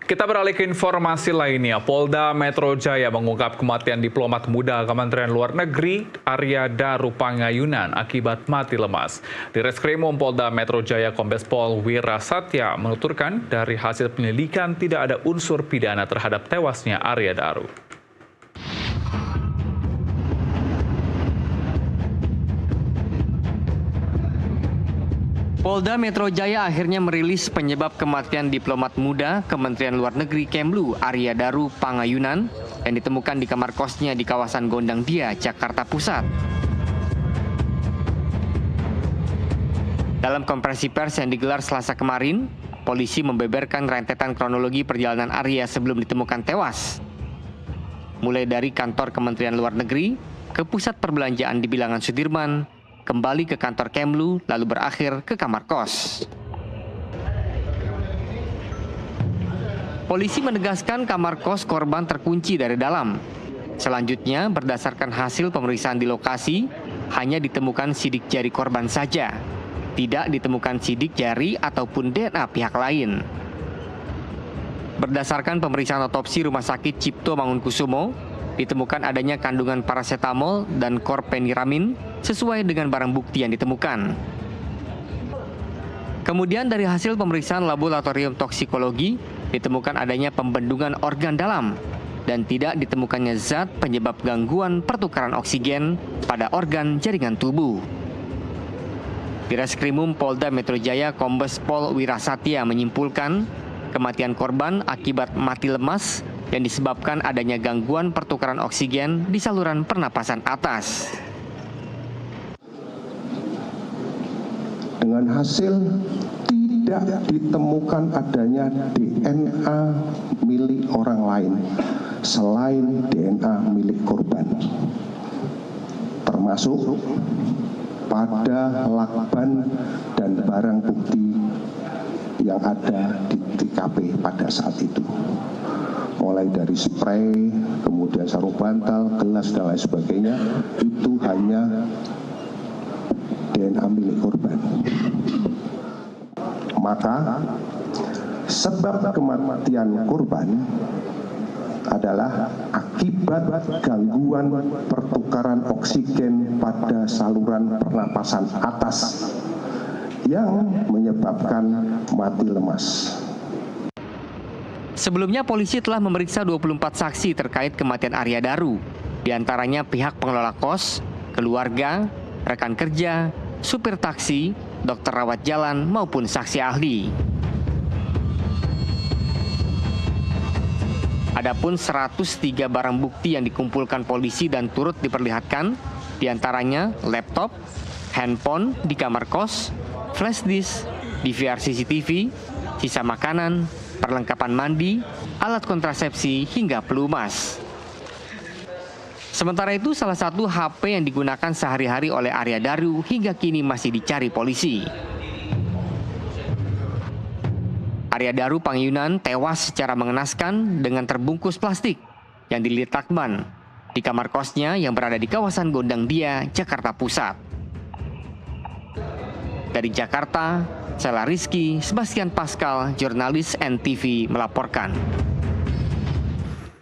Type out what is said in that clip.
Kita beralih ke informasi lainnya. Polda Metro Jaya mengungkap kematian diplomat muda Kementerian Luar Negeri Arya Daru Pangayunan akibat mati lemas. Di Reskrimum Polda Metro Jaya Kombes Pol Wira Satya menuturkan dari hasil penyelidikan tidak ada unsur pidana terhadap tewasnya Arya Daru. Polda Metro Jaya akhirnya merilis penyebab kematian diplomat muda Kementerian Luar Negeri Kemlu Arya Daru Pangayunan yang ditemukan di kamar kosnya di kawasan Gondang Dia, Jakarta Pusat. Dalam konferensi pers yang digelar Selasa kemarin, polisi membeberkan rentetan kronologi perjalanan Arya sebelum ditemukan tewas. Mulai dari kantor Kementerian Luar Negeri ke pusat perbelanjaan di Bilangan Sudirman, kembali ke kantor Kemlu, lalu berakhir ke kamar kos. Polisi menegaskan kamar kos korban terkunci dari dalam. Selanjutnya, berdasarkan hasil pemeriksaan di lokasi, hanya ditemukan sidik jari korban saja. Tidak ditemukan sidik jari ataupun DNA pihak lain. Berdasarkan pemeriksaan otopsi Rumah Sakit Cipto Mangunkusumo, ditemukan adanya kandungan paracetamol dan korpeniramin sesuai dengan barang bukti yang ditemukan. Kemudian dari hasil pemeriksaan laboratorium toksikologi, ditemukan adanya pembendungan organ dalam dan tidak ditemukannya zat penyebab gangguan pertukaran oksigen pada organ jaringan tubuh. Di Reskrimum Polda Metro Jaya Kombes Pol Wira Satya menyimpulkan kematian korban akibat mati lemas yang disebabkan adanya gangguan pertukaran oksigen di saluran pernapasan atas. Dengan hasil tidak ditemukan adanya DNA milik orang lain selain DNA milik korban, termasuk pada lakban dan barang bukti yang ada di TKP pada saat itu. Mulai dari spray, kemudian sarung bantal, gelas, dan lain sebagainya, itu hanya DNA milik korban. Maka sebab kematian korban adalah akibat gangguan pertukaran oksigen pada saluran pernapasan atas yang menyebabkan mati lemas. Sebelumnya polisi telah memeriksa 24 saksi terkait kematian Arya Daru, di antaranya pihak pengelola kos, keluarga, rekan kerja, supir taksi, dokter rawat jalan maupun saksi ahli. Adapun 103 barang bukti yang dikumpulkan polisi dan turut diperlihatkan, di antaranya laptop, handphone di kamar kos, flash disk, DVR CCTV, sisa makanan, perlengkapan mandi, alat kontrasepsi, hingga pelumas. Sementara itu, salah satu HP yang digunakan sehari-hari oleh Arya Daru hingga kini masih dicari polisi. Arya Daru Pangayunan tewas secara mengenaskan dengan terbungkus plastik yang dililit lakban di kamar kosnya yang berada di kawasan Gondang Dia, Jakarta Pusat. Dari Jakarta, Sela Rizky, Sebastian Pascal, jurnalis NTV melaporkan.